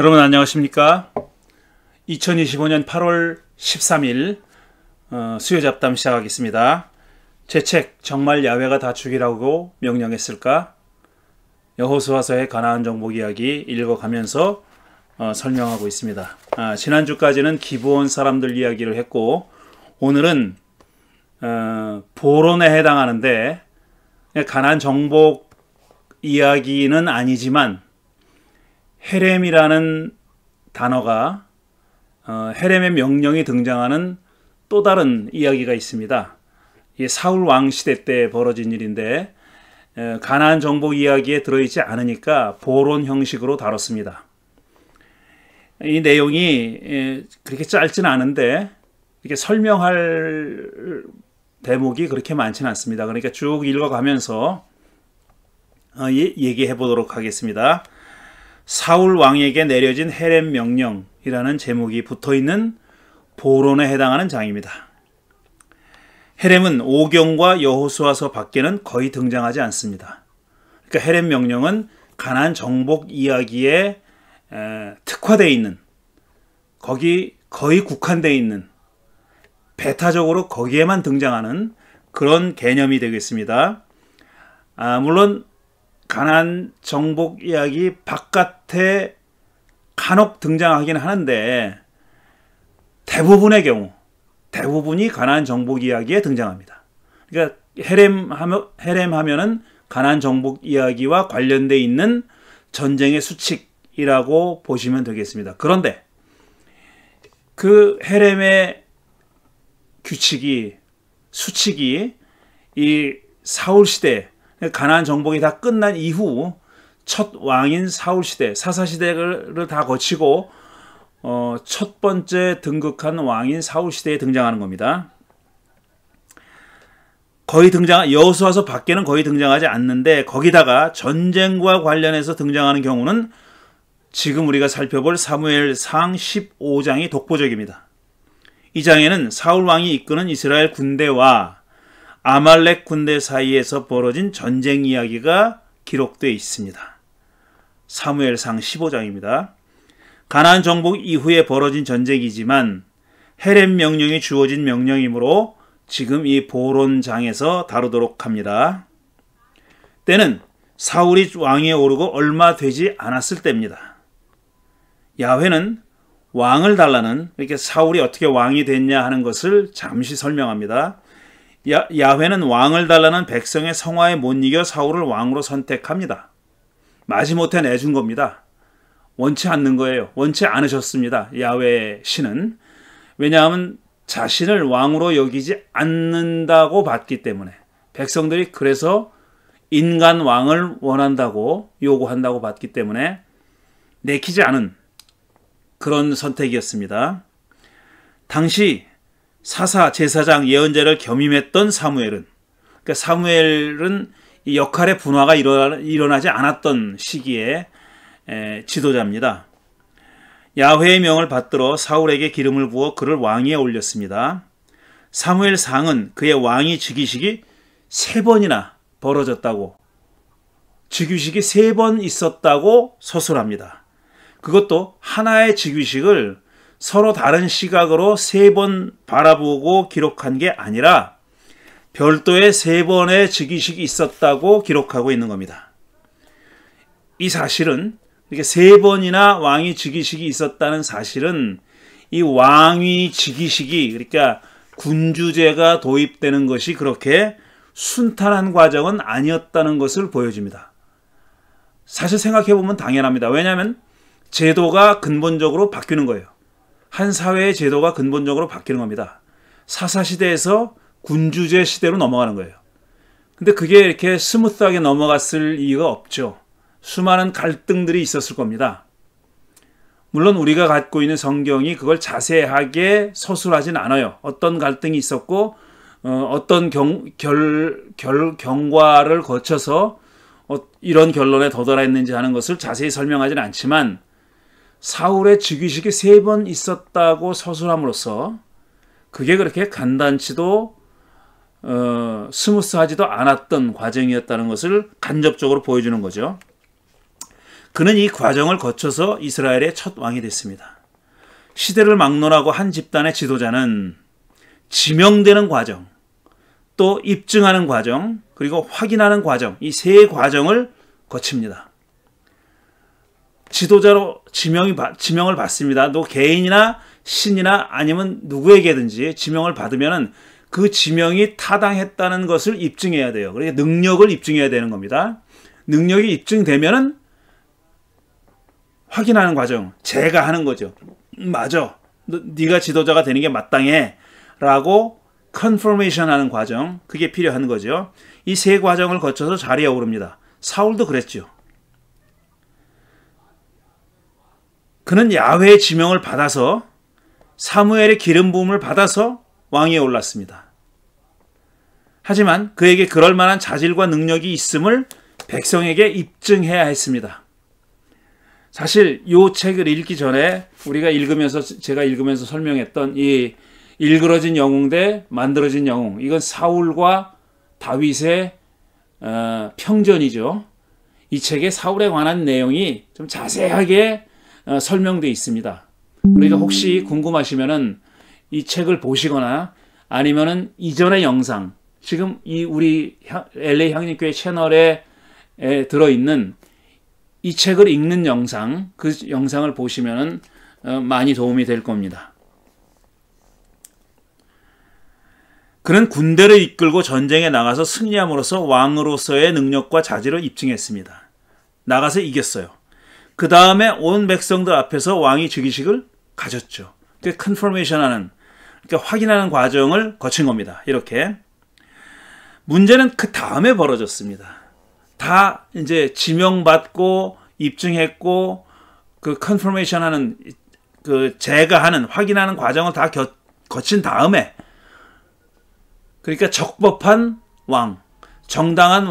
여러분 안녕하십니까? 2025년 8월 13일 수요잡담 시작하겠습니다. 제 책 정말 야훼가 다 죽이라고 명령했을까? 여호수아서의 가나안 정복 이야기 읽어가면서 설명하고 있습니다. 지난주까지는 기브온 사람들 이야기를 했고 오늘은 보론에 해당하는데 가나안 정복 이야기는 아니지만 헤렘이라는 단어가 헤렘의 명령이 등장하는 또 다른 이야기가 있습니다. 이게 사울 왕 시대 때 벌어진 일인데 가나안 정복 이야기에 들어있지 않으니까 보론 형식으로 다뤘습니다. 이 내용이 그렇게 짧지는 않은데 이렇게 설명할 대목이 그렇게 많지는 않습니다. 그러니까 쭉 읽어가면서 얘기해 보도록 하겠습니다. 사울 왕에게 내려진 헤렘 명령이라는 제목이 붙어있는 보론에 해당하는 장입니다. 헤렘은 오경과 여호수아서 밖에는 거의 등장하지 않습니다. 그러니까 헤렘 명령은 가나안 정복 이야기에 특화되어 있는, 거기 거의 국한되어 있는, 배타적으로 거기에만 등장하는 그런 개념이 되겠습니다. 물론 가나안 정복 이야기 바깥에 간혹 등장하긴 하는데 대부분이 가나안 정복 이야기에 등장합니다. 그러니까 헤렘 하면은 가나안 정복 이야기와 관련되어 있는 전쟁의 수칙이라고 보시면 되겠습니다. 그런데 그 헤렘의 수칙이 이 사울 시대, 가나안 정복이 다 끝난 이후 첫 왕인 사울 시대, 사사 시대를 다 거치고 첫 번째 등극한 왕인 사울 시대에 등장하는 겁니다. 여호수아서 밖에는 거의 등장하지 않는데 거기다가 전쟁과 관련해서 등장하는 경우는 지금 우리가 살펴볼 사무엘상 15장이 독보적입니다. 이 장에는 사울 왕이 이끄는 이스라엘 군대와 아말렉 군대 사이에서 벌어진 전쟁 이야기가 기록되어 있습니다. 사무엘상 15장입니다. 가나안 정복 이후에 벌어진 전쟁이지만 헤렘 명령이 주어진 명령이므로 지금 이 보론장에서 다루도록 합니다. 때는 사울이 왕위에 오르고 얼마 되지 않았을 때입니다. 야훼는 왕을 달라는, 이렇게 사울이 어떻게 왕이 됐냐 하는 것을 잠시 설명합니다. 야훼는 왕을 달라는 백성의 성화에 못 이겨 사울을 왕으로 선택합니다. 마지못해 내준 겁니다. 원치 않는 거예요. 원치 않으셨습니다. 야훼 신은. 왜냐하면 자신을 왕으로 여기지 않는다고 봤기 때문에, 백성들이 그래서 인간 왕을 원한다고 요구한다고 봤기 때문에 내키지 않은 그런 선택이었습니다. 당시 사사, 제사장, 예언자를 겸임했던 사무엘은, 그러니까 사무엘은 이 역할의 분화가 일어나지 않았던 시기에 지도자입니다. 야훼의 명을 받들어 사울에게 기름을 부어 그를 왕위에 올렸습니다. 사무엘상은 그의 왕위 즉위식이 3번이나 벌어졌다고, 즉위식이 3번 있었다고 서술합니다. 그것도 하나의 즉위식을 서로 다른 시각으로 3번 바라보고 기록한 게 아니라 별도의 3번의 즉위식이 있었다고 기록하고 있는 겁니다. 이 사실은, 이렇게 3번이나 왕위 즉위식이 있었다는 사실은 이 왕위 즉위식이, 그러니까 군주제가 도입되는 것이 그렇게 순탄한 과정은 아니었다는 것을 보여줍니다. 사실 생각해보면 당연합니다. 왜냐하면 제도가 근본적으로 바뀌는 거예요. 한 사회의 제도가 근본적으로 바뀌는 겁니다. 사사시대에서 군주제 시대로 넘어가는 거예요. 근데 그게 이렇게 스무스하게 넘어갔을 이유가 없죠. 수많은 갈등들이 있었을 겁니다. 물론 우리가 갖고 있는 성경이 그걸 자세하게 서술하진 않아요. 어떤 갈등이 있었고 어떤 경과를 거쳐서 이런 결론에 도달했는지 하는 것을 자세히 설명하지는 않지만 사울의 즉위식이 3번 있었다고 서술함으로써 그게 그렇게 간단치도 스무스하지도 않았던 과정이었다는 것을 간접적으로 보여주는 거죠. 그는 이 과정을 거쳐서 이스라엘의 첫 왕이 됐습니다. 시대를 막론하고 한 집단의 지도자는 지명되는 과정, 또 입증하는 과정, 그리고 확인하는 과정, 이 세 과정을 거칩니다. 지도자로 지명을 받습니다. 또 개인이나 신이나 아니면 누구에게든지 지명을 받으면 그 지명이 타당했다는 것을 입증해야 돼요. 그러니까 능력을 입증해야 되는 겁니다. 능력이 입증되면은 확인하는 과정, 제가 하는 거죠. 맞아. 네가 지도자가 되는 게 마땅해. 라고 컨퍼메이션 하는 과정, 그게 필요한 거죠. 이 세 과정을 거쳐서 자리에 오릅니다. 사울도 그랬죠. 그는 야훼의 지명을 받아서 사무엘의 기름 부음을 받아서 왕위에 올랐습니다. 하지만 그에게 그럴 만한 자질과 능력이 있음을 백성에게 입증해야 했습니다. 사실 이 책을 읽기 전에 제가 읽으면서 설명했던 이 일그러진 영웅 대 만들어진 영웅, 이건 사울과 다윗의 평전이죠. 이 책에 사울에 관한 내용이 좀 자세하게 설명되어 있습니다. 그러니까 혹시 궁금하시면은 이 책을 보시거나 아니면은 이전의 영상, 지금 이 우리 LA 향림교회 채널에 들어있는 이 책을 읽는 영상, 그 영상을 보시면은 많이 도움이 될 겁니다. 그는 군대를 이끌고 전쟁에 나가서 승리함으로써 왕으로서의 능력과 자질을 입증했습니다. 나가서 이겼어요. 그 다음에 온 백성들 앞에서 왕이 즉위식을 가졌죠. 그 컨퍼메이션하는, 그러니까 확인하는 과정을 거친 겁니다. 이렇게. 문제는 그 다음에 벌어졌습니다. 다 이제 지명받고 입증했고 그 컨퍼메이션하는, 그 제거하는, 확인하는 과정을 다 거친 다음에, 그러니까 적법한 왕, 정당한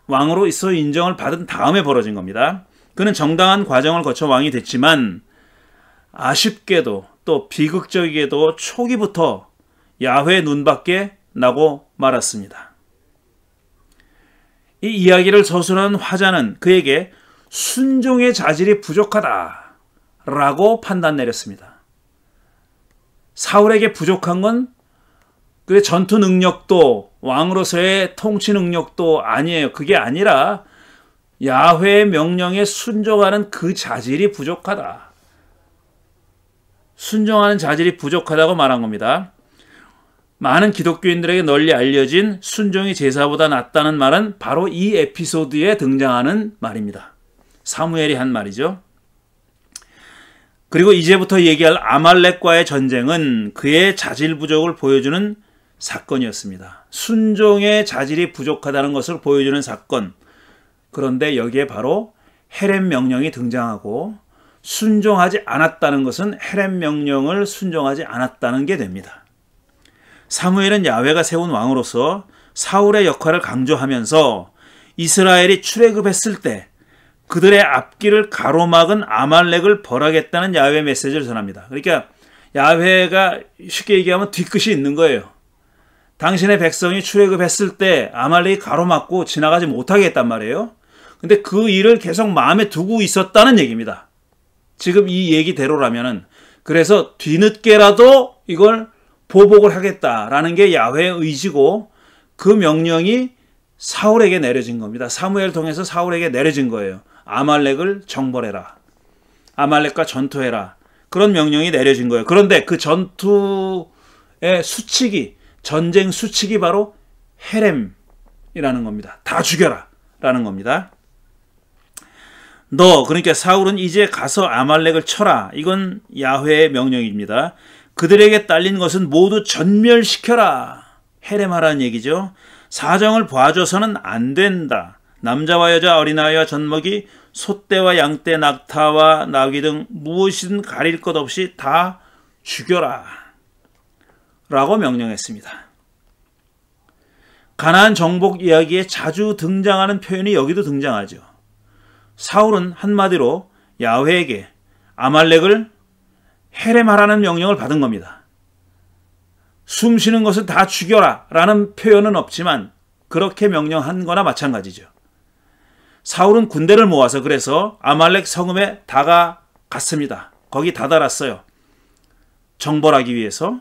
왕으로서 인정을 받은 다음에 벌어진 겁니다. 그는 정당한 과정을 거쳐 왕이 됐지만 아쉽게도 또 비극적이게도 초기부터 야훼의 눈밖에 나고 말았습니다. 이 이야기를 서술한 화자는 그에게 순종의 자질이 부족하다라고 판단 내렸습니다. 사울에게 부족한 건 그의 전투 능력도 왕으로서의 통치 능력도 아니에요. 그게 아니라 야훼의 명령에 순종하는 그 자질이 부족하다. 순종하는 자질이 부족하다고 말한 겁니다. 많은 기독교인들에게 널리 알려진 순종이 제사보다 낫다는 말은 바로 이 에피소드에 등장하는 말입니다. 사무엘이 한 말이죠. 그리고 이제부터 얘기할 아말렉과의 전쟁은 그의 자질 부족을 보여주는 사건이었습니다. 순종의 자질이 부족하다는 것을 보여주는 사건. 그런데 여기에 바로 헤렘 명령이 등장하고 순종하지 않았다는 것은 헤렘 명령을 순종하지 않았다는 게 됩니다. 사무엘은 야훼가 세운 왕으로서 사울의 역할을 강조하면서 이스라엘이 출애굽했을 때 그들의 앞길을 가로막은 아말렉을 벌하겠다는 야훼의 메시지를 전합니다. 그러니까 야훼가 쉽게 얘기하면 뒤끝이 있는 거예요. 당신의 백성이 출애굽했을 때 아말렉이 가로막고 지나가지 못하게 했단 말이에요. 근데 그 일을 계속 마음에 두고 있었다는 얘기입니다. 지금 이 얘기대로라면은, 그래서 뒤늦게라도 이걸 보복을 하겠다라는 게 야훼의 의지고 그 명령이 사울에게 내려진 겁니다. 사무엘 통해서 사울에게 내려진 거예요. 아말렉을 정벌해라. 아말렉과 전투해라. 그런 명령이 내려진 거예요. 그런데 그 전투의 수칙이, 전쟁 수칙이 바로 헤렘이라는 겁니다. 다 죽여라 라는 겁니다. 그러니까 사울은 이제 가서 아말렉을 쳐라. 이건 야훼의 명령입니다. 그들에게 딸린 것은 모두 전멸시켜라. 헤렘하라는 얘기죠. 사정을 봐줘서는 안 된다. 남자와 여자, 어린아이와 젖먹이, 소떼와 양떼, 낙타와 나귀 등 무엇이든 가릴 것 없이 다 죽여라. 라고 명령했습니다. 가나안 정복 이야기에 자주 등장하는 표현이 여기도 등장하죠. 사울은 한마디로 야훼에게 아말렉을 헤렘하라는 명령을 받은 겁니다. 숨 쉬는 것을 다 죽여라 라는 표현은 없지만 그렇게 명령한 거나 마찬가지죠. 사울은 군대를 모아서 그래서 아말렉 성읍에 다가갔습니다. 거기 다다랐어요. 정벌하기 위해서.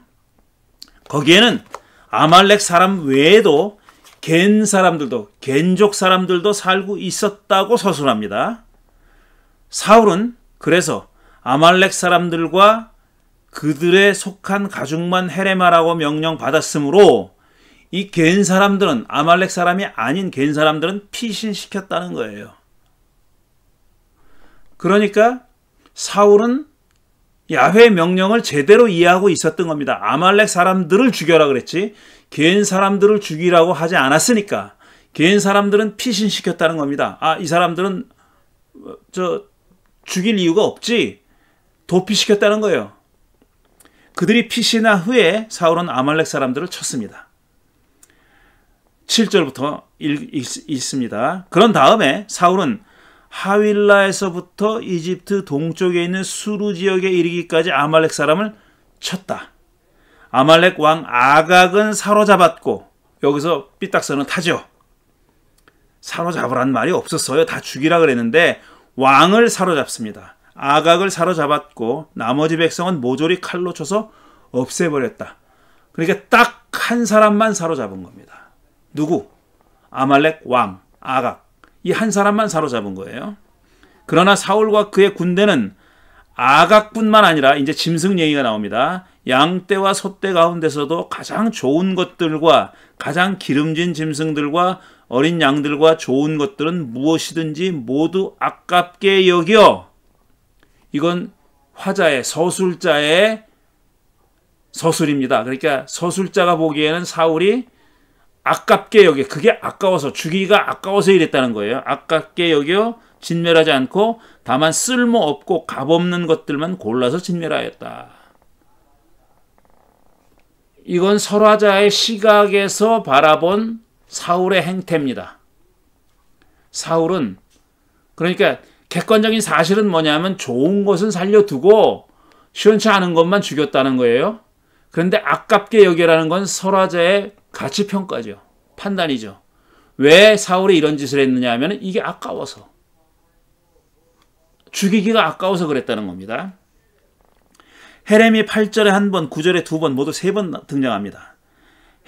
거기에는 아말렉 사람 외에도 겐 사람들도, 겐족 사람들도 살고 있었다고 서술합니다. 사울은 그래서 아말렉 사람들과 그들에 속한 가족만 헤레마라고 명령받았으므로 이 겐 사람들은, 아말렉 사람이 아닌 겐 사람들은 피신시켰다는 거예요. 그러니까 사울은 야훼의 명령을 제대로 이해하고 있었던 겁니다. 아말렉 사람들을 죽여라 그랬지 겐 사람들을 죽이라고 하지 않았으니까 겐 사람들은 피신시켰다는 겁니다. 아, 이 사람들은 죽일 이유가 없지, 도피시켰다는 거예요. 그들이 피신한 후에 사울은 아말렉 사람들을 쳤습니다. 7절부터 읽습니다. 그런 다음에 사울은 하윌라에서부터 이집트 동쪽에 있는 수루 지역에 이르기까지 아말렉 사람을 쳤다. 아말렉 왕 아각은 사로잡았고, 여기서 삐딱선은 타죠. 사로잡으란 말이 없었어요. 다 죽이라 그랬는데 왕을 사로잡습니다. 아각을 사로잡았고 나머지 백성은 모조리 칼로 쳐서 없애버렸다. 그러니까 딱 한 사람만 사로잡은 겁니다. 누구? 아말렉 왕 아각. 이 한 사람만 사로잡은 거예요. 그러나 사울과 그의 군대는 아각뿐만 아니라 이제 짐승 얘기가 나옵니다. 양떼와 소떼 가운데서도 가장 좋은 것들과 가장 기름진 짐승들과 어린 양들과 좋은 것들은 무엇이든지 모두 아깝게 여겨. 이건 화자의, 서술자의 서술입니다. 그러니까 서술자가 보기에는 사울이 아깝게 여겨, 그게 아까워서, 죽이기가 아까워서 이랬다는 거예요. 아깝게 여겨 진멸하지 않고 다만 쓸모없고 값없는 것들만 골라서 진멸하였다. 이건 설화자의 시각에서 바라본 사울의 행태입니다. 사울은, 그러니까 객관적인 사실은 뭐냐면 좋은 것은 살려두고 시원치 않은 것만 죽였다는 거예요. 그런데 아깝게 여겨라는 건 설화자의 가치평가죠. 판단이죠. 왜 사울이 이런 짓을 했느냐 하면 이게 아까워서. 죽이기가 아까워서 그랬다는 겁니다. 헤렘이 8절에 한 번, 9절에 두 번, 모두 세 번 등장합니다.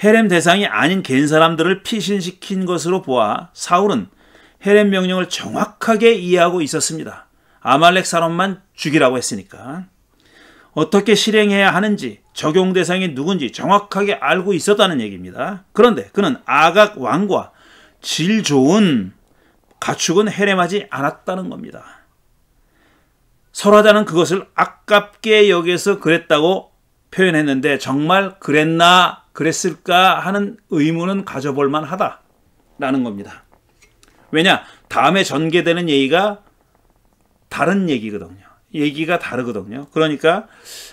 헤렘 대상이 아닌 겐 사람들을 피신시킨 것으로 보아 사울은 헤렘 명령을 정확하게 이해하고 있었습니다. 아말렉 사람만 죽이라고 했으니까. 어떻게 실행해야 하는지, 적용 대상이 누군지 정확하게 알고 있었다는 얘기입니다. 그런데 그는 아각 왕과 질 좋은 가축은 헤렘하지 않았다는 겁니다. 설화자는 그것을 아깝게 여겨서 그랬다고 표현했는데 정말 그랬나 그랬을까 하는 의문은 가져볼 만하다라는 겁니다. 왜냐? 다음에 전개되는 얘기가 다른 얘기거든요. 얘기가 다르거든요. 그러니까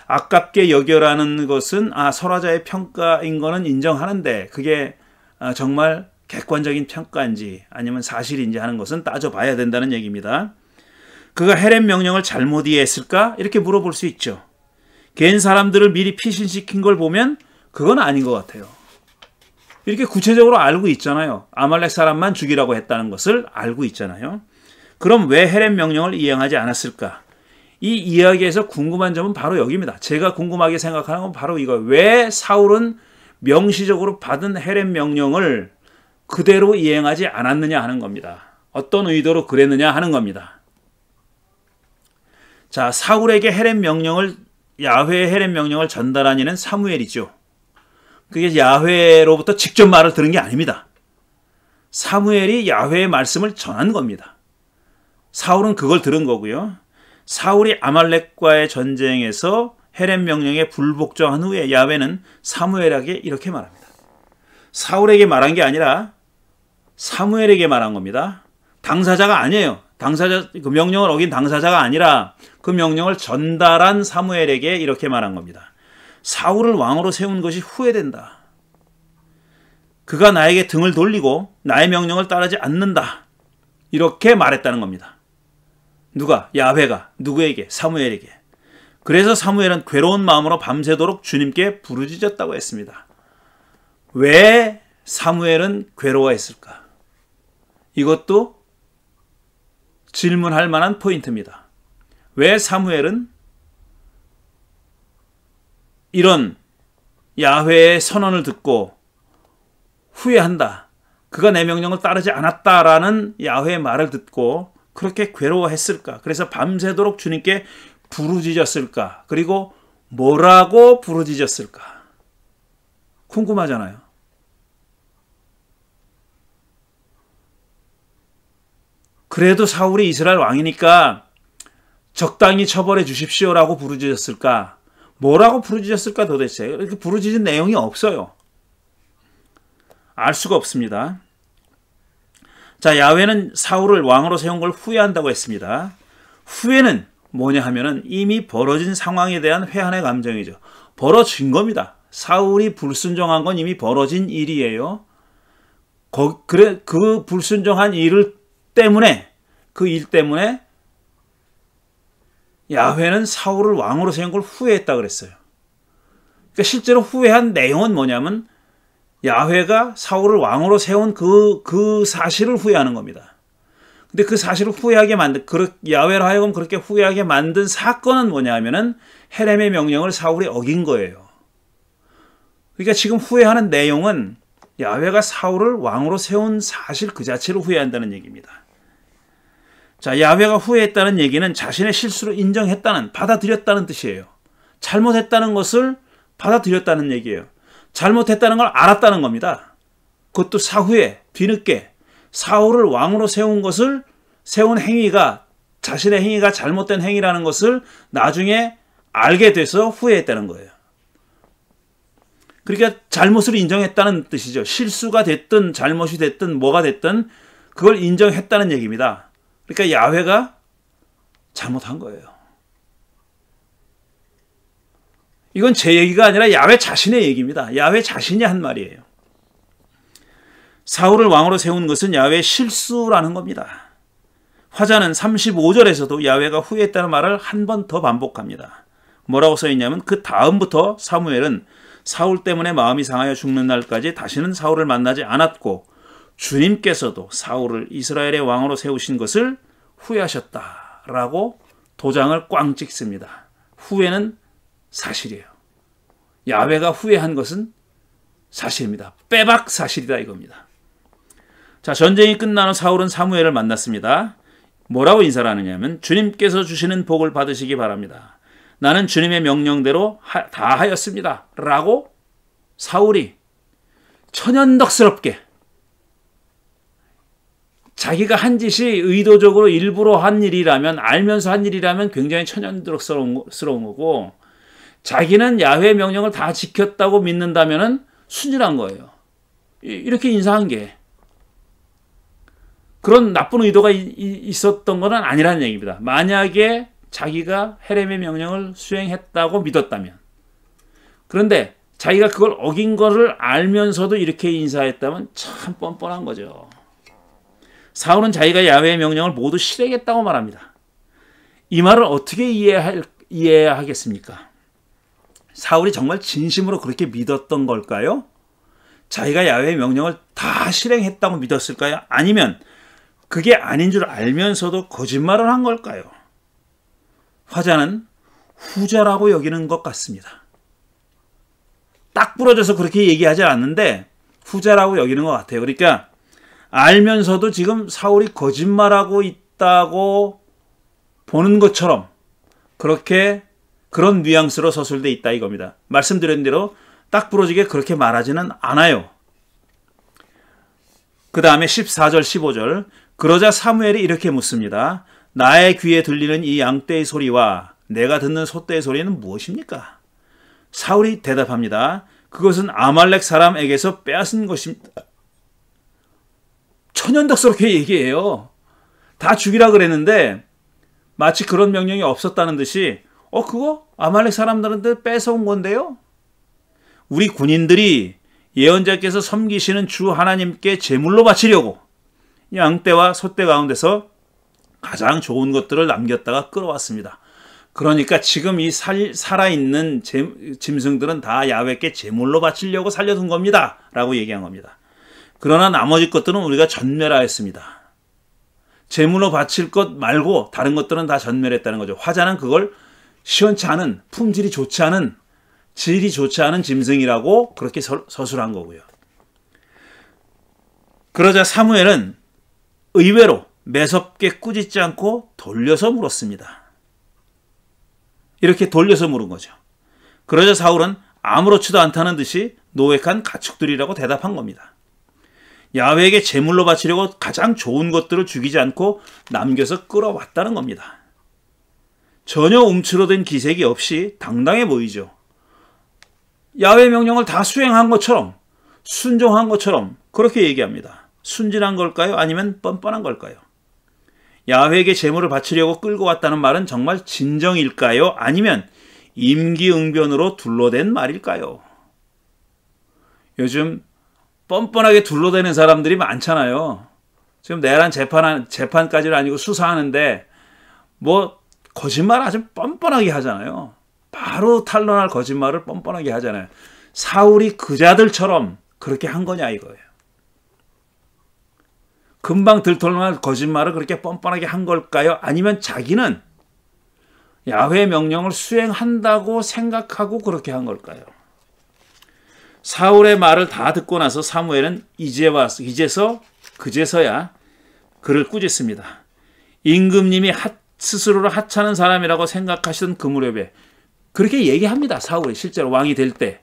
아깝게 여겨라는 것은 설화자의 평가인 거는 인정하는데 그게 정말 객관적인 평가인지 아니면 사실인지 하는 것은 따져봐야 된다는 얘기입니다. 그가 헤렘 명령을 잘못 이해했을까? 이렇게 물어볼 수 있죠. 겐 사람들을 미리 피신시킨 걸 보면 그건 아닌 것 같아요. 이렇게 구체적으로 알고 있잖아요. 아말렉 사람만 죽이라고 했다는 것을 알고 있잖아요. 그럼 왜 헤렘 명령을 이행하지 않았을까? 이 이야기에서 궁금한 점은 바로 여기입니다. 제가 궁금하게 생각하는 건 바로 이거예요. 왜 사울은 명시적으로 받은 헤렘 명령을 그대로 이행하지 않았느냐 하는 겁니다. 어떤 의도로 그랬느냐 하는 겁니다. 자, 사울에게 야훼의 헤렘 명령을 전달한 이는 사무엘이죠. 그게 야훼로부터 직접 말을 들은 게 아닙니다. 사무엘이 야훼의 말씀을 전한 겁니다. 사울은 그걸 들은 거고요. 사울이 아말렉과의 전쟁에서 헤렘 명령에 불복종한 후에 야훼는 사무엘에게 이렇게 말합니다. 사울에게 말한 게 아니라 사무엘에게 말한 겁니다. 당사자가 아니에요. 그 명령을 어긴 당사자가 아니라 그 명령을 전달한 사무엘에게 이렇게 말한 겁니다. 사울을 왕으로 세운 것이 후회된다. 그가 나에게 등을 돌리고 나의 명령을 따르지 않는다. 이렇게 말했다는 겁니다. 누가? 야훼가. 누구에게? 사무엘에게. 그래서 사무엘은 괴로운 마음으로 밤새도록 주님께 부르짖었다고 했습니다. 왜 사무엘은 괴로워했을까? 이것도 질문할 만한 포인트입니다. 왜 사무엘은 이런 야훼의 선언을 듣고 후회한다, 그가 내 명령을 따르지 않았다라는 야훼의 말을 듣고 그렇게 괴로워했을까? 그래서 밤새도록 주님께 부르짖었을까? 그리고 뭐라고 부르짖었을까? 궁금하잖아요. 그래도 사울이 이스라엘 왕이니까 적당히 처벌해 주십시오라고 부르짖었을까? 뭐라고 부르짖었을까 도대체? 이렇게 부르짖은 내용이 없어요. 알 수가 없습니다. 자, 야훼는 사울을 왕으로 세운 걸 후회한다고 했습니다. 후회는 뭐냐 하면은 이미 벌어진 상황에 대한 회한의 감정이죠. 벌어진 겁니다. 사울이 불순종한 건 이미 벌어진 일이에요. 그 불순종한 일 때문에 야훼는 사울을 왕으로 세운 걸 후회했다 그랬어요. 그러니까 실제로 후회한 내용은 뭐냐면 야훼가 사울을 왕으로 세운 그 사실을 후회하는 겁니다. 근데 그 사실을 후회하게 야훼로 하여금 그렇게 후회하게 만든 사건은 뭐냐 하면은 헤렘의 명령을 사울이 어긴 거예요. 그러니까 지금 후회하는 내용은 야훼가 사울을 왕으로 세운 사실 그 자체를 후회한다는 얘기입니다. 자, 야훼가 후회했다는 얘기는 자신의 실수를 인정했다는, 받아들였다는 뜻이에요. 잘못했다는 것을 받아들였다는 얘기예요. 잘못했다는 걸 알았다는 겁니다. 그것도 사후에, 뒤늦게 사울을 왕으로 세운 행위가, 자신의 행위가 잘못된 행위라는 것을 나중에 알게 돼서 후회했다는 거예요. 그러니까 잘못을 인정했다는 뜻이죠. 실수가 됐든 잘못이 됐든 뭐가 됐든 그걸 인정했다는 얘기입니다. 그러니까 야훼가 잘못한 거예요. 이건 제 얘기가 아니라 야훼 자신의 얘기입니다. 야훼 자신이 한 말이에요. 사울을 왕으로 세운 것은 야훼의 실수라는 겁니다. 화자는 35절에서도 야훼가 후회했다는 말을 한 번 더 반복합니다. 뭐라고 써있냐면 그 다음부터 사무엘은 사울 때문에 마음이 상하여 죽는 날까지 다시는 사울을 만나지 않았고 주님께서도 사울을 이스라엘의 왕으로 세우신 것을 후회하셨다라고 도장을 꽝 찍습니다. 후회는 사실이에요. 야훼가 후회한 것은 사실입니다. 빼박 사실이다 이겁니다. 자, 전쟁이 끝난 후 사울은 사무엘을 만났습니다. 뭐라고 인사를 하느냐면 주님께서 주시는 복을 받으시기 바랍니다. 나는 주님의 명령대로 다 하였습니다. 라고 사울이 천연덕스럽게 자기가 한 짓이 의도적으로 일부러 한 일이라면, 알면서 한 일이라면 굉장히 천연덕스러운 거고, 자기는 야훼의 명령을 다 지켰다고 믿는다면 순진한 거예요. 이렇게 인사한 게 그런 나쁜 의도가 있었던 건 아니라는 얘기입니다. 만약에 자기가 헤렘의 명령을 수행했다고 믿었다면, 그런데 자기가 그걸 어긴 거를 알면서도 이렇게 인사했다면 참 뻔뻔한 거죠. 사울은 자기가 야훼의 명령을 모두 실행했다고 말합니다. 이 말을 어떻게 이해해야 하겠습니까? 사울이 정말 진심으로 그렇게 믿었던 걸까요? 자기가 야훼의 명령을 다 실행했다고 믿었을까요? 아니면 그게 아닌 줄 알면서도 거짓말을 한 걸까요? 화자는 후자라고 여기는 것 같습니다. 딱 부러져서 그렇게 얘기하지 않는데 후자라고 여기는 것 같아요. 그러니까 알면서도 지금 사울이 거짓말하고 있다고 보는 것처럼 그런 뉘앙스로 서술돼 있다 이겁니다. 말씀드린 대로 딱 부러지게 그렇게 말하지는 않아요. 그 다음에 14절 15절 그러자 사무엘이 이렇게 묻습니다. 나의 귀에 들리는 이 양떼의 소리와 내가 듣는 소떼의 소리는 무엇입니까? 사울이 대답합니다. 그것은 아말렉 사람에게서 빼앗은 것입니다. 천연덕스럽게 얘기해요. 다 죽이라 그랬는데 마치 그런 명령이 없었다는 듯이 그거 아말렉 사람들한테 뺏어온 건데요. 우리 군인들이 예언자께서 섬기시는 주 하나님께 제물로 바치려고 양떼와 소떼 가운데서 가장 좋은 것들을 남겼다가 끌어왔습니다. 그러니까 지금 이 살아있는 짐승들은 다 야훼께 제물로 바치려고 살려둔 겁니다. 라고 얘기한 겁니다. 그러나 나머지 것들은 우리가 전멸하였습니다. 제물로 바칠 것 말고 다른 것들은 다 전멸했다는 거죠. 화자는 그걸 시원치 않은, 품질이 좋지 않은, 질이 좋지 않은 짐승이라고 그렇게 서술한 거고요. 그러자 사무엘은 의외로 매섭게 꾸짖지 않고 돌려서 물었습니다. 이렇게 돌려서 물은 거죠. 그러자 사울은 아무렇지도 않다는 듯이 노획한 가축들이라고 대답한 겁니다. 야훼에게 제물로 바치려고 가장 좋은 것들을 죽이지 않고 남겨서 끌어왔다는 겁니다. 전혀 움츠러든 기색이 없이 당당해 보이죠. 야훼 명령을 다 수행한 것처럼, 순종한 것처럼 그렇게 얘기합니다. 순진한 걸까요? 아니면 뻔뻔한 걸까요? 야훼에게 제물을 바치려고 끌고 왔다는 말은 정말 진정일까요? 아니면 임기응변으로 둘러댄 말일까요? 요즘 뻔뻔하게 둘러대는 사람들이 많잖아요. 지금 내란 재판까지는 아니고 수사하는데 뭐 거짓말 아주 뻔뻔하게 하잖아요. 바로 탄로날 거짓말을 뻔뻔하게 하잖아요. 사울이 그자들처럼 그렇게 한 거냐 이거예요. 금방 들통날 거짓말을 그렇게 뻔뻔하게 한 걸까요? 아니면 자기는 야훼의 명령을 수행한다고 생각하고 그렇게 한 걸까요? 사울의 말을 다 듣고 나서 사무엘은 그제서야 그를 꾸짖습니다. 임금님이 스스로를 하찮은 사람이라고 생각하시던 그 무렵에 그렇게 얘기합니다. 사울이 실제로 왕이 될 때.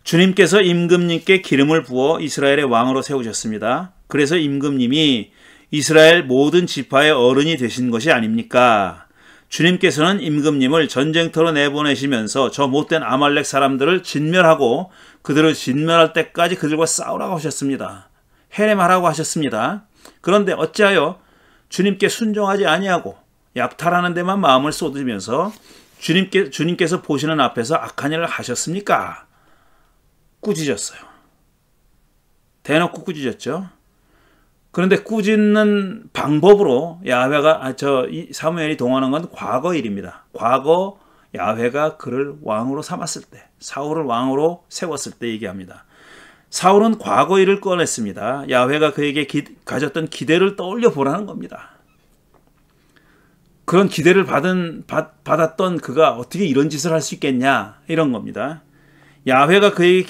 주님께서 임금님께 기름을 부어 이스라엘의 왕으로 세우셨습니다. 그래서 임금님이 이스라엘 모든 지파의 어른이 되신 것이 아닙니까? 주님께서는 임금님을 전쟁터로 내보내시면서 저 못된 아말렉 사람들을 진멸하고 그들을 진멸할 때까지 그들과 싸우라고 하셨습니다. 해nem하라고 하셨습니다. 그런데 어찌하여 주님께 순종하지 아니하고 약탈하는 데만 마음을 쏟으면서 주님께서 보시는 앞에서 악한 일을 하셨습니까? 꾸짖었어요. 대놓고 꾸짖었죠. 그런데 꾸짖는 방법으로 사무엘이 동원한 건 과거 일입니다. 과거 야훼가 그를 왕으로 삼았을 때, 사울을 왕으로 세웠을 때 얘기합니다. 사울은 과거 일을 꺼냈습니다. 야훼가 그에게 가졌던 기대를 떠올려 보라는 겁니다. 그런 기대를 받았던 그가 어떻게 이런 짓을 할 수 있겠냐 이런 겁니다. 야훼가 그에게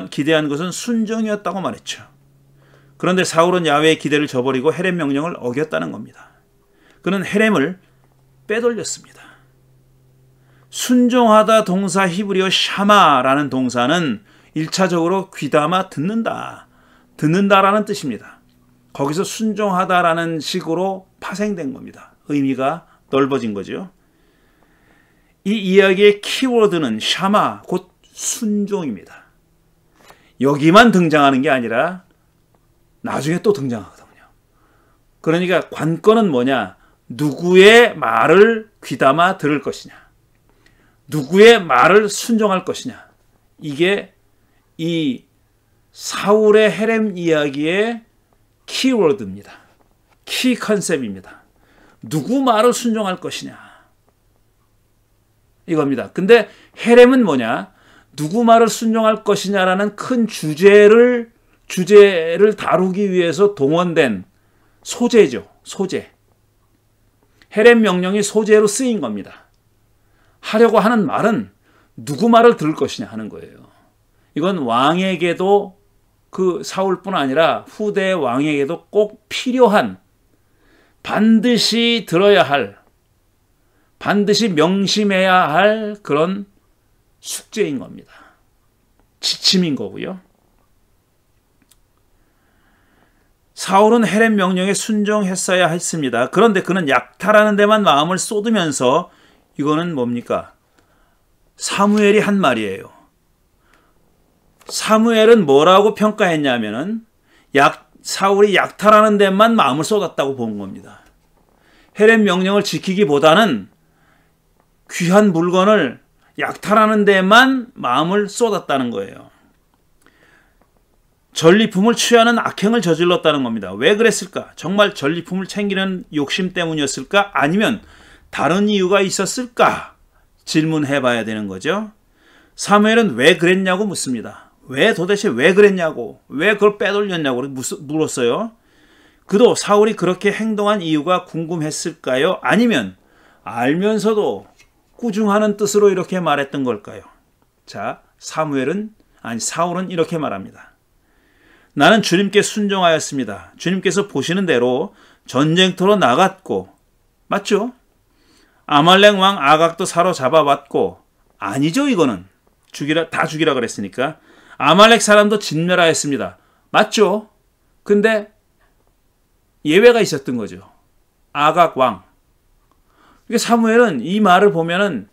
기대한 것은 순종이었다고 말했죠. 그런데 사울은 야훼의 기대를 저버리고 헤렘 명령을 어겼다는 겁니다. 그는 헤렘을 빼돌렸습니다. 순종하다 동사 히브리어 샤마라는 동사는 1차적으로 귀담아 듣는다라는 뜻입니다. 거기서 순종하다라는 식으로 파생된 겁니다. 의미가 넓어진 거죠. 이 이야기의 키워드는 샤마, 곧 순종입니다. 여기만 등장하는 게 아니라 나중에 또 등장하거든요. 그러니까 관건은 뭐냐? 누구의 말을 귀담아 들을 것이냐? 누구의 말을 순종할 것이냐? 이게 이 사울의 헤렘 이야기의 키워드입니다. 키 컨셉입니다. 누구 말을 순종할 것이냐? 이겁니다. 근데 헤렘은 뭐냐? 누구 말을 순종할 것이냐라는 큰 주제를 다루기 위해서 동원된 소재죠. 소재. 헤렘 명령이 소재로 쓰인 겁니다. 하려고 하는 말은 누구 말을 들을 것이냐 하는 거예요. 이건 왕에게도 그 사울뿐 아니라 후대 왕에게도 꼭 필요한, 반드시 들어야 할, 반드시 명심해야 할 그런 숙제인 겁니다. 지침인 거고요. 사울은 헤렘 명령에 순종했어야 했습니다. 그런데 그는 약탈하는 데만 마음을 쏟으면서 이거는 뭡니까? 사무엘이 한 말이에요. 사무엘은 뭐라고 평가했냐면은 사울이 약탈하는 데만 마음을 쏟았다고 본 겁니다. 헤렘 명령을 지키기보다는 귀한 물건을 약탈하는 데만 마음을 쏟았다는 거예요. 전리품을 취하는 악행을 저질렀다는 겁니다. 왜 그랬을까? 정말 전리품을 챙기는 욕심 때문이었을까? 아니면 다른 이유가 있었을까? 질문해 봐야 되는 거죠. 사무엘은 왜 그랬냐고 묻습니다. 도대체 왜 그랬냐고, 왜 그걸 빼돌렸냐고 물었어요. 그도 사울이 그렇게 행동한 이유가 궁금했을까요? 아니면 알면서도 꾸중하는 뜻으로 이렇게 말했던 걸까요? 자, 사울은 이렇게 말합니다. 나는 주님께 순종하였습니다. 주님께서 보시는 대로 전쟁터로 나갔고, 맞죠? 아말렉 왕 아각도 사로잡아왔고, 아니죠, 이거는. 다 죽이라 그랬으니까. 아말렉 사람도 진멸하였습니다. 맞죠? 근데 예외가 있었던 거죠. 아각 왕. 사무엘은 이 말을 보면은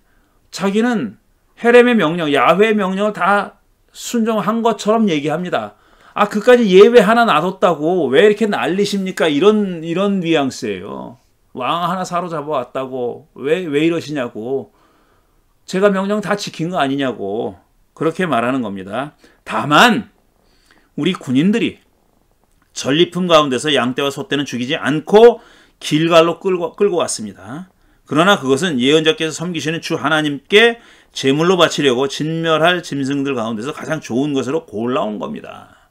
자기는 헤렘의 명령, 야훼의 명령을 다 순종한 것처럼 얘기합니다. 아, 그까지 예외 하나 놔뒀다고 왜 이렇게 난리십니까? 이런 뉘앙스예요. 왕 하나 사로잡아 왔다고 왜 이러시냐고. 제가 명령 다 지킨 거 아니냐고. 그렇게 말하는 겁니다. 다만 우리 군인들이 전리품 가운데서 양떼와 소떼는 죽이지 않고 길갈로 끌고 왔습니다. 그러나 그것은 예언자께서 섬기시는 주 하나님께 제물로 바치려고 진멸할 짐승들 가운데서 가장 좋은 것으로 골라온 겁니다.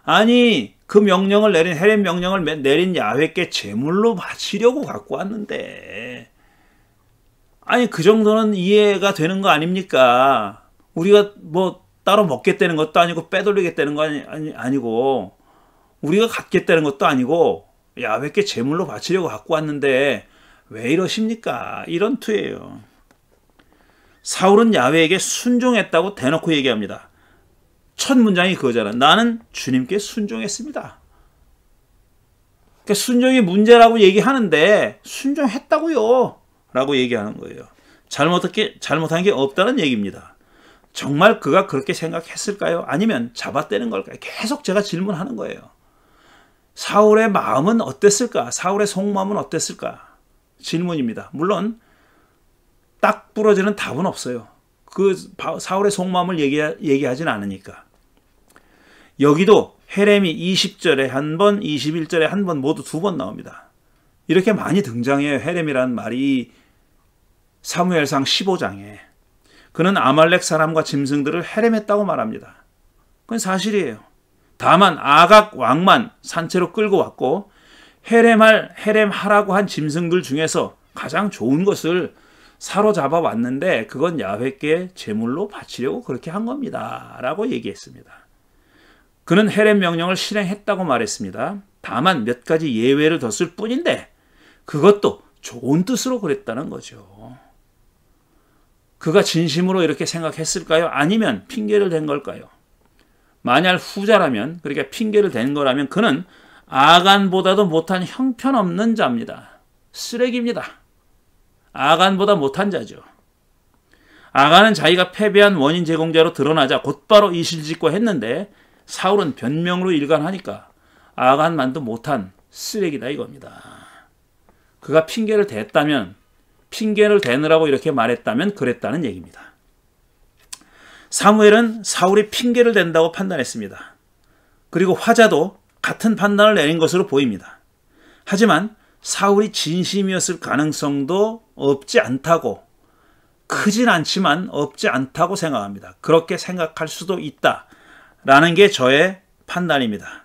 아니, 그 명령을 내린, 헤렘 명령을 내린 야훼께 제물로 바치려고 갖고 왔는데, 아니, 그 정도는 이해가 되는 거 아닙니까? 우리가 뭐 따로 먹겠다는 것도 아니고 빼돌리겠다는 거 아니고 우리가 갖겠다는 것도 아니고 야훼께 제물로 바치려고 갖고 왔는데 왜 이러십니까? 이런 투예요. 사울은 야훼에게 순종했다고 대놓고 얘기합니다. 첫 문장이 그거잖아. 나는 주님께 순종했습니다. 그러니까 순종이 문제라고 얘기하는데 순종했다고요 라고 얘기하는 거예요. 잘못한 게 없다는 얘기입니다. 정말 그가 그렇게 생각했을까요? 아니면 잡아떼는 걸까요? 계속 제가 질문하는 거예요. 사울의 마음은 어땠을까? 사울의 속마음은 어땠을까? 질문입니다. 물론 딱 부러지는 답은 없어요. 그 사울의 속마음을 얘기하진 않으니까. 여기도 헤렘이 20절에 한 번, 21절에 한 번, 모두 2번 나옵니다. 이렇게 많이 등장해요. 헤렘이라는 말이 사무엘상 15장에. 그는 아말렉 사람과 짐승들을 헤렘했다고 말합니다. 그건 사실이에요. 다만 아각 왕만 산채로 끌고 왔고 헤렘하라고 한 짐승들 중에서 가장 좋은 것을 사로잡아 왔는데 그건 야훼께 제물로 바치려고 그렇게 한 겁니다. 라고 얘기했습니다. 그는 헤렘 명령을 실행했다고 말했습니다. 다만 몇 가지 예외를 뒀을 뿐인데 그것도 좋은 뜻으로 그랬다는 거죠. 그가 진심으로 이렇게 생각했을까요? 아니면 핑계를 댄 걸까요? 만약 후자라면, 그러니까 핑계를 댄 거라면 그는 아간보다도 못한 형편없는 자입니다. 쓰레기입니다. 아간보다 못한 자죠. 아간은 자기가 패배한 원인 제공자로 드러나자 곧바로 이실직고 했는데 사울은 변명으로 일관하니까 아간만도 못한 쓰레기다 이겁니다. 그가 핑계를 댔다면, 핑계를 대느라고 이렇게 말했다면 그랬다는 얘기입니다. 사무엘은 사울이 핑계를 댄다고 판단했습니다. 그리고 화자도 같은 판단을 내린 것으로 보입니다. 하지만 사울이 진심이었을 가능성도 없지 않다고, 크진 않지만 없지 않다고 생각합니다. 그렇게 생각할 수도 있다라는 게 저의 판단입니다.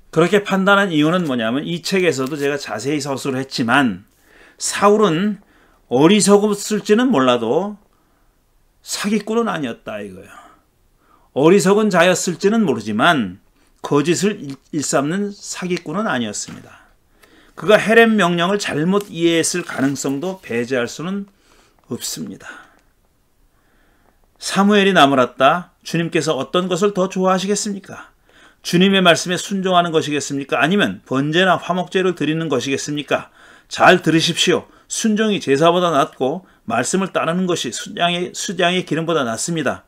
그렇게 판단한 이유는 뭐냐면 이 책에서도 제가 자세히 서술을 했지만 사울은 어리석었을지는 몰라도 사기꾼은 아니었다 이거예요. 어리석은 자였을지는 모르지만 거짓을 일삼는 사기꾼은 아니었습니다. 그가 헤렘 명령을 잘못 이해했을 가능성도 배제할 수는 없습니다. 사무엘이 나무랐다. 주님께서 어떤 것을 더 좋아하시겠습니까? 주님의 말씀에 순종하는 것이겠습니까? 아니면 번제나 화목제를 드리는 것이겠습니까? 잘 들으십시오. 순종이 제사보다 낫고 말씀을 따르는 것이 수장의 기름보다 낫습니다.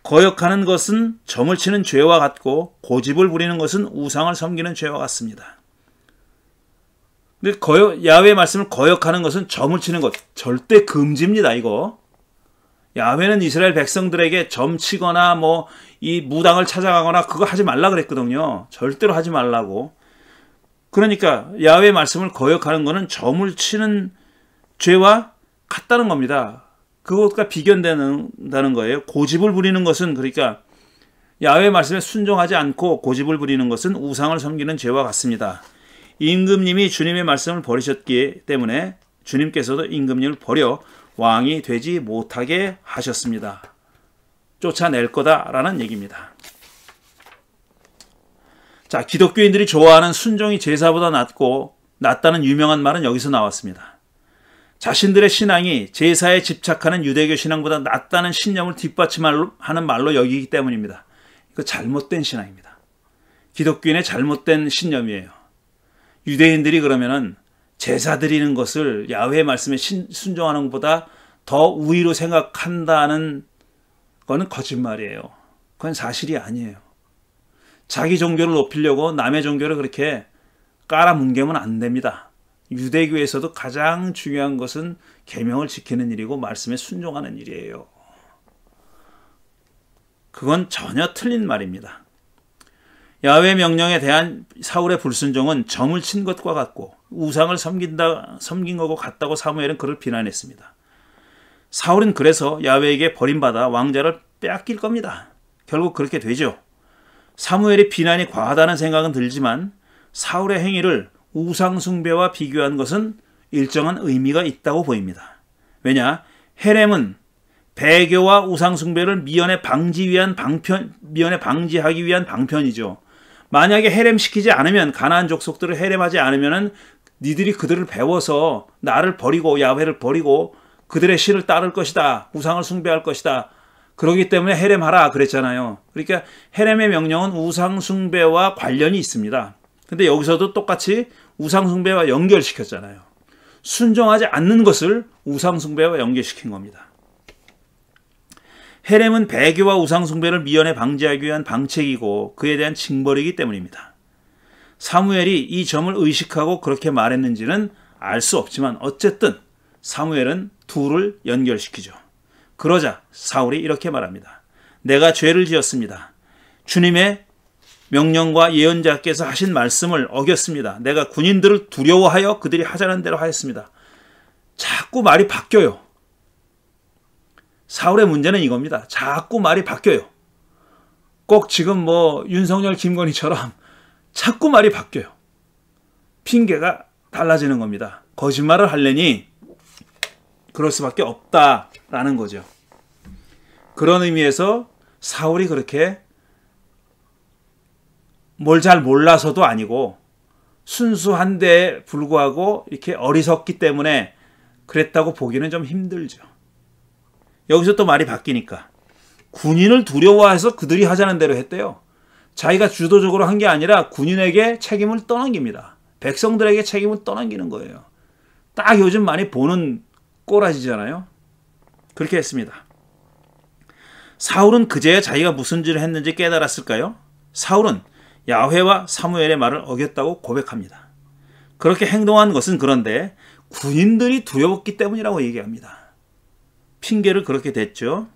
거역하는 것은 점을 치는 죄와 같고 고집을 부리는 것은 우상을 섬기는 죄와 같습니다. 근데 야훼의 말씀을 거역하는 것은 점을 치는 것 절대 금지입니다. 이거 야훼는 이스라엘 백성들에게 점 치거나 뭐 이 무당을 찾아가거나 그거 하지 말라 그랬거든요. 절대로 하지 말라고. 그러니까 야훼의 말씀을 거역하는 것은 점을 치는 죄와 같다는 겁니다. 그것과 비견된다는 거예요. 고집을 부리는 것은 그러니까 야훼 말씀에 순종하지 않고 고집을 부리는 것은 우상을 섬기는 죄와 같습니다. 임금님이 주님의 말씀을 버리셨기 때문에 주님께서도 임금님을 버려 왕이 되지 못하게 하셨습니다. 쫓아낼 거다라는 얘기입니다. 자, 기독교인들이 좋아하는 순종이 제사보다 낫다는 유명한 말은 여기서 나왔습니다. 자신들의 신앙이 제사에 집착하는 유대교 신앙보다 낫다는 신념을 뒷받침하는 말로 여기기 때문입니다. 이거 잘못된 신앙입니다. 기독교인의 잘못된 신념이에요. 유대인들이 그러면은 제사 드리는 것을 야훼의 말씀에 순종하는 것보다 더 우위로 생각한다는 거는 거짓말이에요. 그건 사실이 아니에요. 자기 종교를 높이려고 남의 종교를 그렇게 깔아뭉개면 안 됩니다. 유대교에서도 가장 중요한 것은 계명을 지키는 일이고 말씀에 순종하는 일이에요. 그건 전혀 틀린 말입니다. 야훼 명령에 대한 사울의 불순종은 점을 친 것과 같고 우상을 섬긴 것과 같다고 사무엘은 그를 비난했습니다. 사울은 그래서 야훼에게 버림받아 왕자를 빼앗길 겁니다. 결국 그렇게 되죠. 사무엘의 비난이 과하다는 생각은 들지만 사울의 행위를 우상 숭배와 비교한 것은 일정한 의미가 있다고 보입니다. 왜냐? 헤렘은 배교와 우상 숭배를 미연에 방지하기 위한 방편이죠. 만약에 헤렘시키지 않으면 가나안 족속들을 헤렘하지 않으면은 니들이 그들을 배워서 나를 버리고 야훼를 버리고 그들의 신을 따를 것이다. 우상을 숭배할 것이다. 그렇기 때문에 헤렘하라 그랬잖아요. 그러니까 헤렘의 명령은 우상 숭배와 관련이 있습니다. 근데 여기서도 똑같이 우상 숭배와 연결시켰잖아요. 순종하지 않는 것을 우상 숭배와 연결시킨 겁니다. 헤렘은 배교와 우상 숭배를 미연에 방지하기 위한 방책이고 그에 대한 징벌이기 때문입니다. 사무엘이 이 점을 의식하고 그렇게 말했는지는 알 수 없지만 어쨌든 사무엘은 둘을 연결시키죠. 그러자 사울이 이렇게 말합니다. 내가 죄를 지었습니다. 주님의 명령과 예언자께서 하신 말씀을 어겼습니다. 내가 군인들을 두려워하여 그들이 하자는 대로 하였습니다. 자꾸 말이 바뀌어요. 사울의 문제는 이겁니다. 자꾸 말이 바뀌어요. 꼭 지금 윤석열, 김건희처럼 자꾸 말이 바뀌어요. 핑계가 달라지는 겁니다. 거짓말을 하려니 그럴 수밖에 없다라는 거죠. 그런 의미에서 사울이 그렇게 뭘 잘 몰라서도 아니고 순수한데 불구하고 이렇게 어리석기 때문에 그랬다고 보기는 좀 힘들죠. 여기서 또 말이 바뀌니까 군인을 두려워해서 그들이 하자는 대로 했대요. 자기가 주도적으로 한 게 아니라 군인에게 책임을 떠넘깁니다. 백성들에게 책임을 떠넘기는 거예요. 딱 요즘 많이 보는 꼬라지잖아요. 그렇게 했습니다. 사울은 그제야 자기가 무슨 짓을 했는지 깨달았을까요? 사울은 야훼와 사무엘의 말을 어겼다고 고백합니다. 그렇게 행동한 것은 그런데 군인들이 두려웠기 때문이라고 얘기합니다. 핑계를 그렇게 댔죠.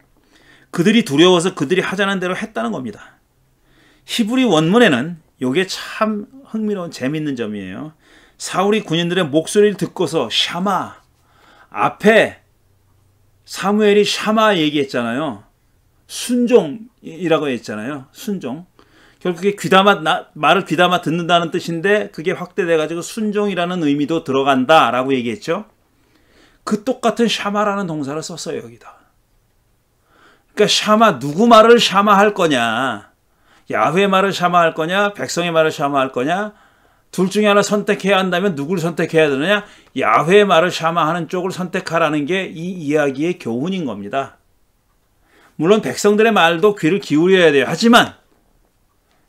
그들이 두려워서 그들이 하자는 대로 했다는 겁니다. 히브리 원문에는 이게 참 흥미로운 재미있는 점이에요. 사울이 군인들의 목소리를 듣고서 샤마, 앞에 사무엘이 샤마 얘기했잖아요. 순종이라고 했잖아요. 순종. 결국에 말을 귀담아 듣는다는 뜻인데 그게 확대돼가지고 순종이라는 의미도 들어간다라고 얘기했죠. 그 똑같은 샤마라는 동사를 썼어요, 여기다. 그러니까 샤마, 누구 말을 샤마할 거냐? 야훼 말을 샤마할 거냐? 백성의 말을 샤마할 거냐? 둘 중에 하나 선택해야 한다면 누구를 선택해야 되느냐? 야훼 말을 샤마하는 쪽을 선택하라는 게 이 이야기의 교훈인 겁니다. 물론 백성들의 말도 귀를 기울여야 돼요. 하지만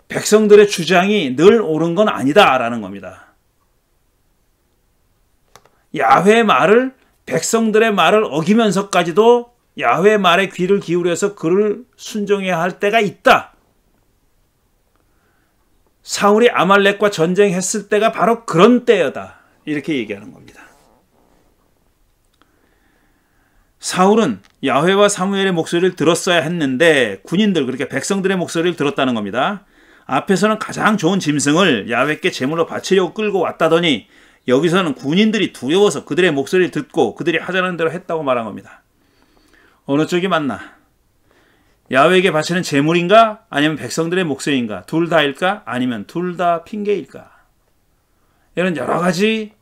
백성들의 주장이 늘 옳은 건 아니다라는 겁니다. 야훼 말을 백성들의 말을 어기면서까지도 야훼 말에 귀를 기울여서 그를 순종해야 할 때가 있다. 사울이 아말렉과 전쟁했을 때가 바로 그런 때여다. 이렇게 얘기하는 겁니다. 사울은 야훼와 사무엘의 목소리를 들었어야 했는데 군인들, 그러니까 백성들의 목소리를 들었다는 겁니다. 앞에서는 가장 좋은 짐승을 야훼께 제물로 바치려고 끌고 왔다더니 여기서는 군인들이 두려워서 그들의 목소리를 듣고 그들이 하자는 대로 했다고 말한 겁니다. 어느 쪽이 맞나? 야훼에게 바치는 제물인가? 아니면 백성들의 목소리인가? 둘 다일까? 아니면 둘 다 핑계일까? 이런 여러 가지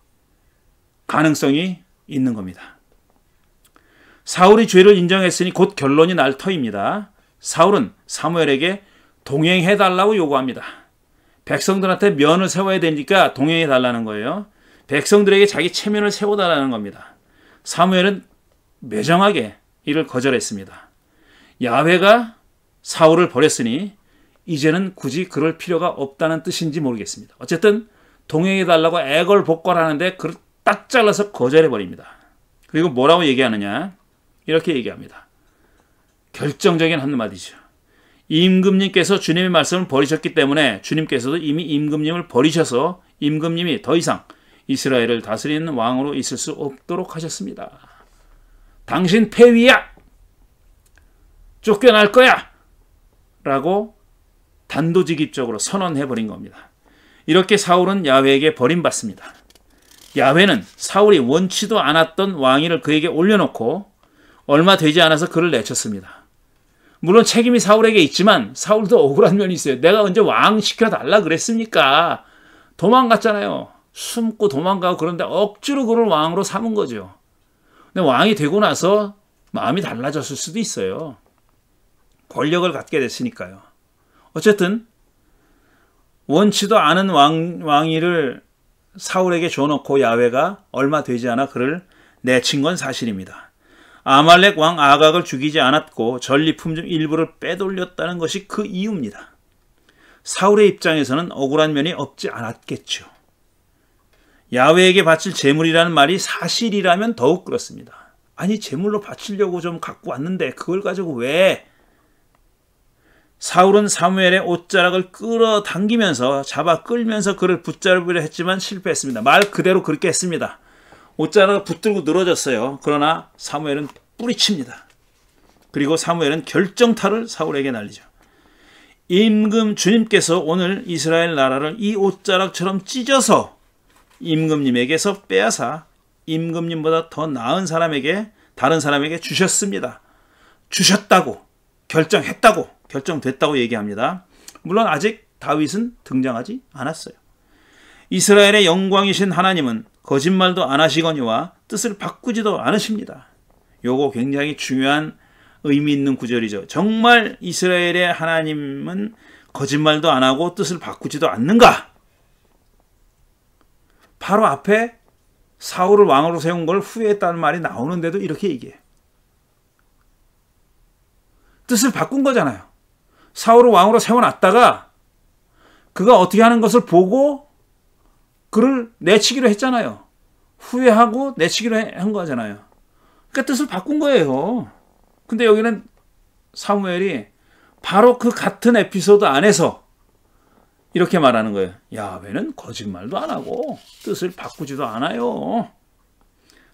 가능성이 있는 겁니다. 사울이 죄를 인정했으니 곧 결론이 날 터입니다. 사울은 사무엘에게 동행해달라고 요구합니다. 백성들한테 면을 세워야 되니까 동행해달라는 거예요. 백성들에게 자기 체면을 세워달라는 겁니다. 사무엘은 매정하게 이를 거절했습니다. 야훼가 사울을 버렸으니 이제는 굳이 그럴 필요가 없다는 뜻인지 모르겠습니다. 어쨌든 동행해달라고 애걸복걸하는데 그를 딱 잘라서 거절해버립니다. 그리고 뭐라고 얘기하느냐? 이렇게 얘기합니다. 결정적인 한마디죠. 임금님께서 주님의 말씀을 버리셨기 때문에 주님께서도 이미 임금님을 버리셔서 임금님이 더 이상 이스라엘을 다스리는 왕으로 있을 수 없도록 하셨습니다. 당신 폐위야! 쫓겨날 거야! 라고 단도직입적으로 선언해버린 겁니다. 이렇게 사울은 야훼에게 버림받습니다. 야훼는 사울이 원치도 않았던 왕위를 그에게 올려놓고 얼마 되지 않아서 그를 내쳤습니다. 물론 책임이 사울에게 있지만 사울도 억울한 면이 있어요. 내가 언제 왕 시켜달라 그랬습니까? 도망갔잖아요. 숨고 도망가고 그런데 억지로 그를 왕으로 삼은 거죠. 근데 왕이 되고 나서 마음이 달라졌을 수도 있어요. 권력을 갖게 됐으니까요. 어쨌든 원치도 않은 왕위를 사울에게 줘놓고 야훼가 얼마 되지 않아 그를 내친 건 사실입니다. 아말렉 왕 아각을 죽이지 않았고 전리품 중 일부를 빼돌렸다는 것이 그 이유입니다. 사울의 입장에서는 억울한 면이 없지 않았겠죠. 야훼에게 바칠 제물이라는 말이 사실이라면 더욱 그렇습니다. 아니 제물로 바치려고 좀 갖고 왔는데 그걸 가지고 왜? 사울은 사무엘의 옷자락을 끌어당기면서 잡아 끌면서 그를 붙잡으려 했지만 실패했습니다. 말 그대로 그렇게 했습니다. 옷자락을 붙들고 늘어졌어요. 그러나 사무엘은 뿌리칩니다. 그리고 사무엘은 결정타를 사울에게 날리죠. 임금 주님께서 오늘 이스라엘 나라를 이 옷자락처럼 찢어서 임금님에게서 빼앗아 임금님보다 더 나은 사람에게 다른 사람에게 주셨습니다. 주셨다고 결정됐다고 얘기합니다. 물론 아직 다윗은 등장하지 않았어요. 이스라엘의 영광이신 하나님은 거짓말도 안 하시거니와 뜻을 바꾸지도 않으십니다. 요거 굉장히 중요한 의미 있는 구절이죠. 정말 이스라엘의 하나님은 거짓말도 안 하고 뜻을 바꾸지도 않는가? 바로 앞에 사울을 왕으로 세운 걸 후회했다는 말이 나오는데도 이렇게 얘기해요. 뜻을 바꾼 거잖아요. 사울을 왕으로 세워놨다가 그가 어떻게 하는 것을 보고 그를 내치기로 했잖아요. 후회하고 내치기로 한 거잖아요. 그러니까 뜻을 바꾼 거예요. 근데 여기는 사무엘이 바로 그 같은 에피소드 안에서 이렇게 말하는 거예요. 야훼는 거짓말도 안 하고 뜻을 바꾸지도 않아요.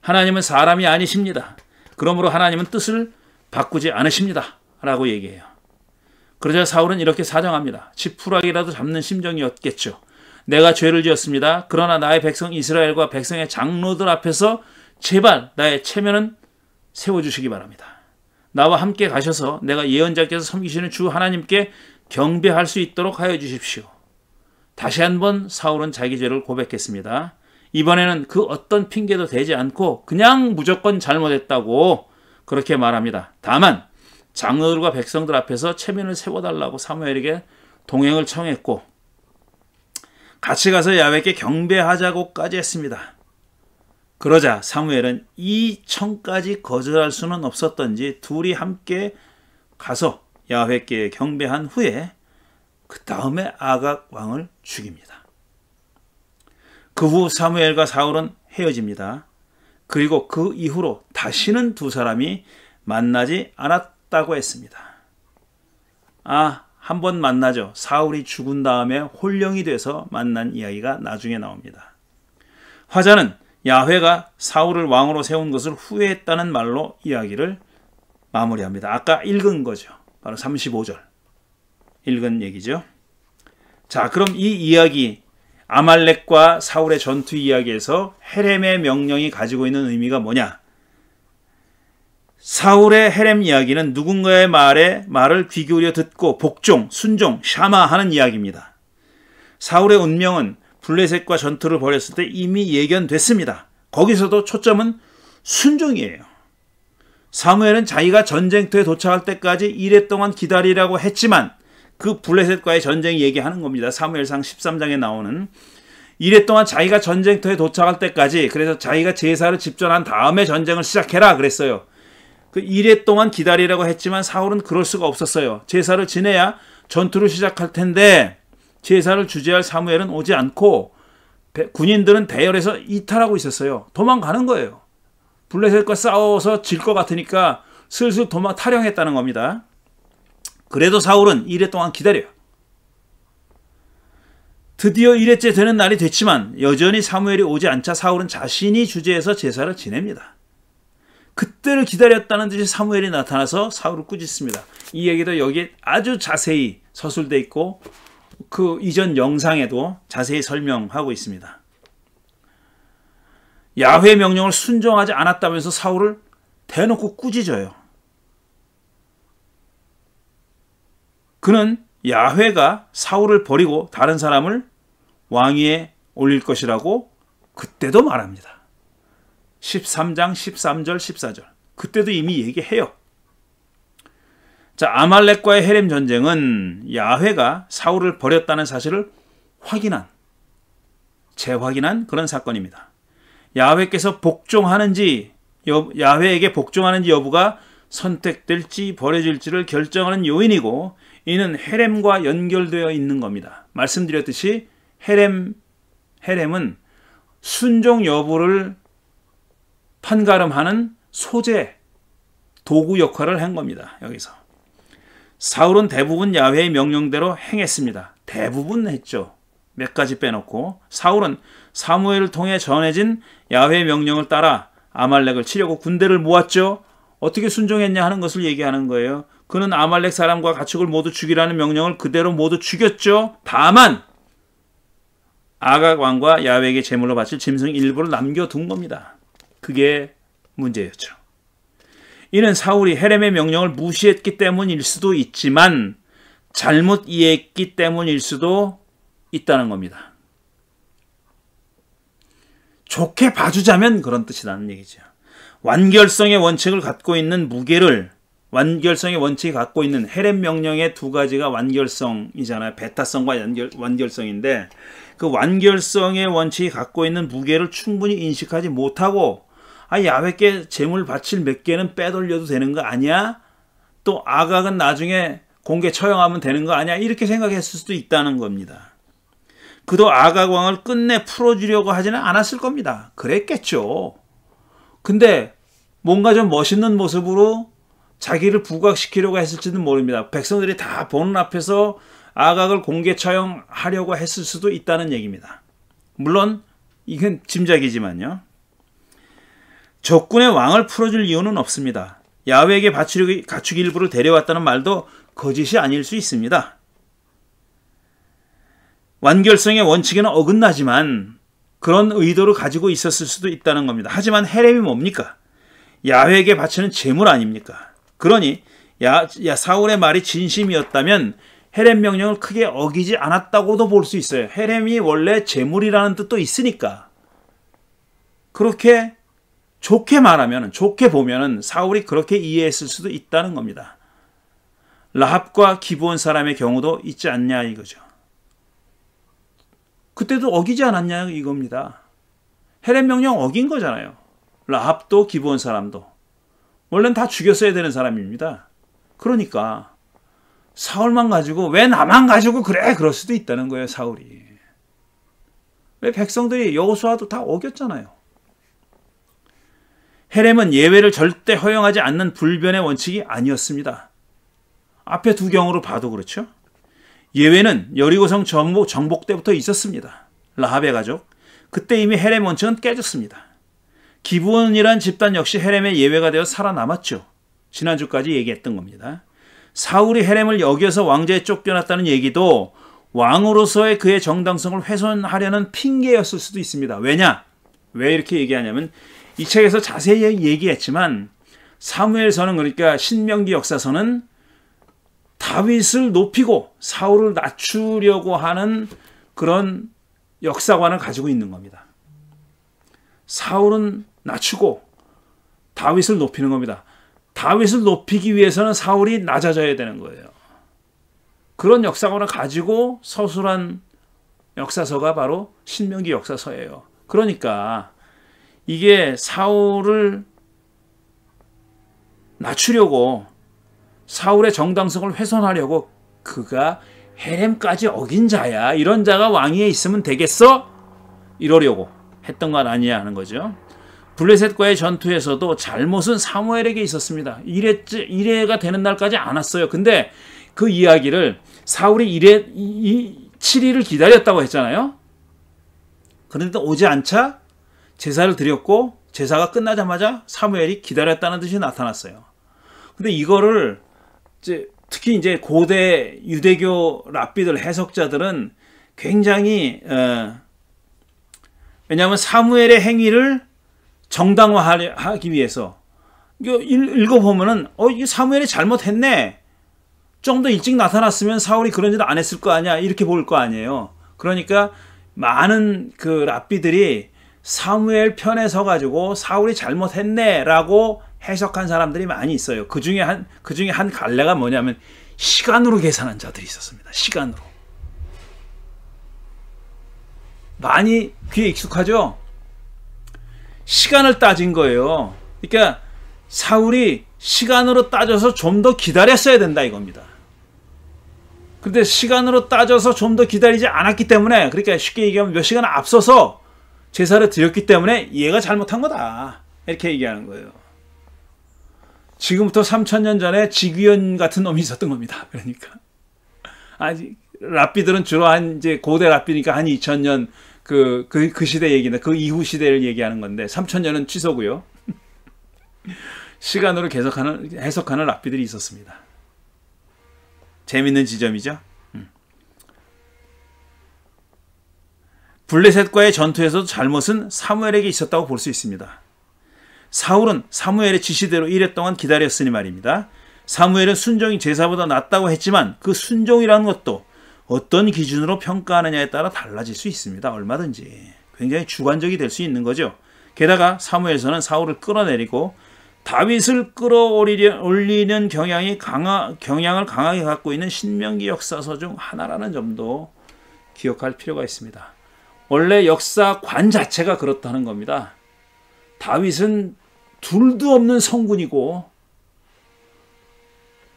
하나님은 사람이 아니십니다. 그러므로 하나님은 뜻을 바꾸지 않으십니다. 라고 얘기해요. 그러자 사울은 이렇게 사정합니다. 지푸라기라도 잡는 심정이었겠죠. 내가 죄를 지었습니다. 그러나 나의 백성 이스라엘과 백성의 장로들 앞에서 제발 나의 체면은 세워주시기 바랍니다. 나와 함께 가셔서 내가 예언자께서 섬기시는 주 하나님께 경배할 수 있도록 하여 주십시오. 다시 한번 사울은 자기 죄를 고백했습니다. 이번에는 그 어떤 핑계도 대지 않고 그냥 무조건 잘못했다고 그렇게 말합니다. 다만 장로들과 백성들 앞에서 체면을 세워달라고 사무엘에게 동행을 청했고 같이 가서 야훼께 경배하자고까지 했습니다. 그러자 사무엘은 이 청까지 거절할 수는 없었던지 둘이 함께 가서 야훼께 경배한 후에 그 다음에 아각 왕을 죽입니다. 그 후 사무엘과 사울은 헤어집니다. 그리고 그 이후로 다시는 두 사람이 만나지 않았다고 했습니다. 한 번 만나죠. 사울이 죽은 다음에 홀령이 돼서 만난 이야기가 나중에 나옵니다. 화자는 야훼가 사울을 왕으로 세운 것을 후회했다는 말로 이야기를 마무리합니다. 아까 읽은 거죠. 바로 35절 읽은 얘기죠. 자, 그럼 이 이야기 아말렉과 사울의 전투 이야기에서 헤렘의 명령이 가지고 있는 의미가 뭐냐? 사울의 헤렘 이야기는 누군가의 말을 귀 기울여 듣고 복종, 순종, 샤마하는 이야기입니다. 사울의 운명은 블레셋과 전투를 벌였을 때 이미 예견됐습니다. 거기서도 초점은 순종이에요. 사무엘은 자기가 전쟁터에 도착할 때까지 이래 동안 기다리라고 했지만 그 블레셋과의 전쟁 얘기하는 겁니다. 사무엘상 13장에 나오는 이래 동안 자기가 전쟁터에 도착할 때까지, 그래서 자기가 제사를 집전한 다음에 전쟁을 시작해라 그랬어요. 그 이래 동안 기다리라고 했지만 사울은 그럴 수가 없었어요. 제사를 지내야 전투를 시작할 텐데 제사를 주재할 사무엘은 오지 않고 군인들은 대열에서 이탈하고 있었어요. 도망가는 거예요. 블레셋과 싸워서 질 것 같으니까 슬슬 타령했다는 겁니다. 그래도 사울은 이래 동안 기다려요. 드디어 1회째 되는 날이 됐지만 여전히 사무엘이 오지 않자 사울은 자신이 주재해서 제사를 지냅니다. 그때를 기다렸다는 듯이 사무엘이 나타나서 사울을 꾸짖습니다. 이 얘기도 여기에 아주 자세히 서술되어 있고 그 이전 영상에도 자세히 설명하고 있습니다. 야훼의 명령을 순종하지 않았다면서 사울을 대놓고 꾸짖어요. 그는 야훼가 사울을 버리고 다른 사람을 왕위에 올릴 것이라고 그때도 말합니다. 13장 13절 14절 그때도 이미 얘기해요. 자, 아말렉과의 헤렘 전쟁은 야훼가 사울을 버렸다는 사실을 재확인한 그런 사건입니다. 야훼에게 복종하는지 여부가 선택될지 버려질지를 결정하는 요인이고 이는 헤렘과 연결되어 있는 겁니다. 말씀드렸듯이 헤렘은 순종 여부를 판가름하는 소재, 도구 역할을 한 겁니다. 여기서 사울은 대부분 야훼의 명령대로 행했습니다. 대부분 했죠. 몇 가지 빼놓고. 사울은 사무엘을 통해 전해진 야훼의 명령을 따라 아말렉을 치려고 군대를 모았죠. 어떻게 순종했냐 하는 것을 얘기하는 거예요. 그는 아말렉 사람과 가축을 모두 죽이라는 명령을 그대로 모두 죽였죠. 다만 아각 왕과 야훼에게 제물로 바칠 짐승 일부를 남겨둔 겁니다. 그게 문제였죠. 이는 사울이 헤렘의 명령을 무시했기 때문일 수도 있지만 잘못 이해했기 때문일 수도 있다는 겁니다. 좋게 봐주자면 그런 뜻이라는 얘기죠. 완결성의 원칙을 갖고 있는 완결성의 원칙이 갖고 있는 헤렘 명령의 두 가지가 완결성이잖아요. 베타성과 완결성인데 그 완결성의 원칙이 갖고 있는 무게를 충분히 인식하지 못하고 야훼께 제물 바칠 몇 개는 빼돌려도 되는 거 아니야? 또 아각은 나중에 공개 처형하면 되는 거 아니야? 이렇게 생각했을 수도 있다는 겁니다. 그도 아각 왕을 끝내 풀어주려고 하지는 않았을 겁니다. 그랬겠죠. 근데 뭔가 좀 멋있는 모습으로 자기를 부각시키려고 했을지는 모릅니다. 백성들이 다 보는 앞에서 아각을 공개 처형하려고 했을 수도 있다는 얘기입니다. 물론 이건 짐작이지만요. 적군의 왕을 풀어줄 이유는 없습니다. 야훼에게 바치려고 가축 일부를 데려왔다는 말도 거짓이 아닐 수 있습니다. 완결성의 원칙에는 어긋나지만 그런 의도를 가지고 있었을 수도 있다는 겁니다. 하지만 헤렘이 뭡니까? 야훼에게 바치는 제물 아닙니까? 그러니 사울의 말이 진심이었다면 헤렘 명령을 크게 어기지 않았다고도 볼 수 있어요. 헤렘이 원래 제물이라는 뜻도 있으니까. 그렇게 좋게 말하면, 좋게 보면 사울이 그렇게 이해했을 수도 있다는 겁니다. 라합과 기브온 사람의 경우도 있지 않냐 이거죠. 그때도 어기지 않았냐 이겁니다. 헤렘 명령 어긴 거잖아요. 라합도 기브온 사람도. 원래는 다 죽였어야 되는 사람입니다. 그러니까 사울만 가지고 왜 나만 가지고 그래? 그럴 수도 있다는 거예요. 사울이. 왜 백성들이 여호수아도 다 어겼잖아요. 헤렘은 예외를 절대 허용하지 않는 불변의 원칙이 아니었습니다. 앞에 두 경우로 봐도 그렇죠. 예외는 여리고성 정복 때부터 있었습니다. 라합의 가족. 그때 이미 헤렘 원칙은 깨졌습니다. 기브온이란 집단 역시 헤렘의 예외가 되어 살아남았죠. 지난주까지 얘기했던 겁니다. 사울이 헤렘을 여겨서 왕좌에 쫓겨났다는 얘기도 왕으로서의 그의 정당성을 훼손하려는 핑계였을 수도 있습니다. 왜냐? 왜 이렇게 얘기하냐면 이 책에서 자세히 얘기했지만 사무엘서는 그러니까 신명기 역사서는 다윗을 높이고 사울을 낮추려고 하는 그런 역사관을 가지고 있는 겁니다. 사울은 낮추고 다윗을 높이는 겁니다. 다윗을 높이기 위해서는 사울이 낮아져야 되는 거예요. 그런 역사관을 가지고 서술한 역사서가 바로 신명기 역사서예요. 그러니까 이게 사울을 낮추려고, 사울의 정당성을 훼손하려고 그가 헤렘까지 어긴 자야, 이런 자가 왕위에 있으면 되겠어? 이러려고 했던 건 아니냐 하는 거죠. 블레셋과의 전투에서도 잘못은 사무엘에게 있었습니다. 이래가 되는 날까지 안 왔어요. 근데 그 이야기를 사울이 7일을 기다렸다고 했잖아요. 그런데 오지 않자 제사를 드렸고 제사가 끝나자마자 사무엘이 기다렸다는 뜻이 나타났어요. 근데 이거를 특히 이제 고대 유대교 랍비들, 해석자들은 굉장히 왜냐하면 사무엘의 행위를 정당화하기 위해서 이거 읽어보면은 이 사무엘이 잘못했네, 좀 더 일찍 나타났으면 사울이 그런 짓 안 했을 거 아니야, 이렇게 볼 거 아니에요. 그러니까 많은 그 랍비들이 사무엘 편에 서가지고 사울이 잘못했네라고 해석한 사람들이 많이 있어요. 그 중에 한 갈래가 뭐냐면 시간으로 계산한 자들이 있었습니다. 시간으로. 많이 귀에 익숙하죠? 시간을 따진 거예요. 그러니까 사울이 시간으로 따져서 좀 더 기다렸어야 된다 이겁니다. 근데 시간으로 따져서 좀 더 기다리지 않았기 때문에, 그러니까 쉽게 얘기하면 몇 시간 앞서서 제사를 드렸기 때문에 얘가 잘못한 거다, 이렇게 얘기하는 거예요. 지금부터 3000년 전에 지귀현 같은 놈이 있었던 겁니다. 그러니까 랍비들은 주로 이제 고대 랍비니까 한 2000년 그 시대 얘기나 그 이후 시대를 얘기하는 건데 3000년은 취소고요. 시간으로 해석하는 랍비들이 있었습니다. 재밌는 지점이죠. 블레셋과의 전투에서도 잘못은 사무엘에게 있었다고 볼 수 있습니다. 사울은 사무엘의 지시대로 1회 동안 기다렸으니 말입니다. 사무엘은 순종이 제사보다 낫다고 했지만 그 순종이라는 것도 어떤 기준으로 평가하느냐에 따라 달라질 수 있습니다. 얼마든지. 굉장히 주관적이 될 수 있는 거죠. 게다가 사무엘서는 사울을 끌어내리고 다윗을 끌어올리는 경향을 강하게 갖고 있는 신명기 역사서 중 하나라는 점도 기억할 필요가 있습니다. 원래 역사관 자체가 그렇다는 겁니다. 다윗은 둘도 없는 성군이고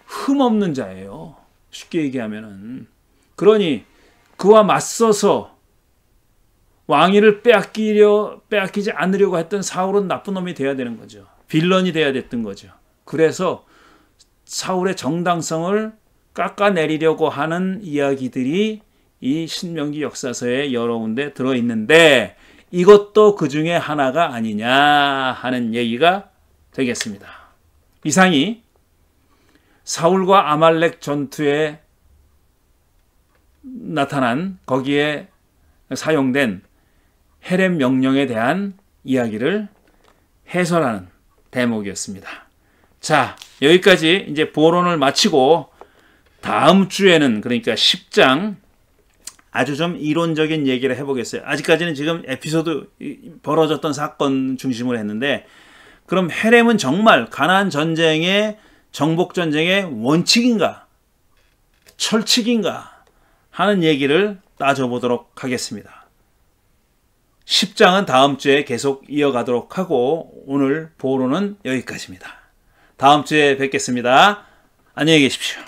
흠없는 자예요. 쉽게 얘기하면은. 그러니 그와 맞서서 왕위를 빼앗기지 않으려고 했던 사울은 나쁜 놈이 돼야 되는 거죠. 빌런이 돼야 됐던 거죠. 그래서 사울의 정당성을 깎아내리려고 하는 이야기들이 이 신명기 역사서에 여러 군데 들어있는데 이것도 그 중에 하나가 아니냐 하는 얘기가 되겠습니다. 이상이 사울과 아말렉 전투에 나타난, 거기에 사용된 헤렘 명령에 대한 이야기를 해설하는 대목이었습니다. 자, 여기까지 이제 보론을 마치고 다음 주에는, 그러니까 10장 아주 좀 이론적인 얘기를 해보겠어요. 아직까지는 지금 에피소드 벌어졌던 사건 중심으로 했는데, 그럼 헤렘은 정말 가나안 전쟁의, 정복 전쟁의 원칙인가, 철칙인가 하는 얘기를 따져보도록 하겠습니다. 10장은 다음 주에 계속 이어가도록 하고 오늘 보로는 여기까지입니다. 다음 주에 뵙겠습니다. 안녕히 계십시오.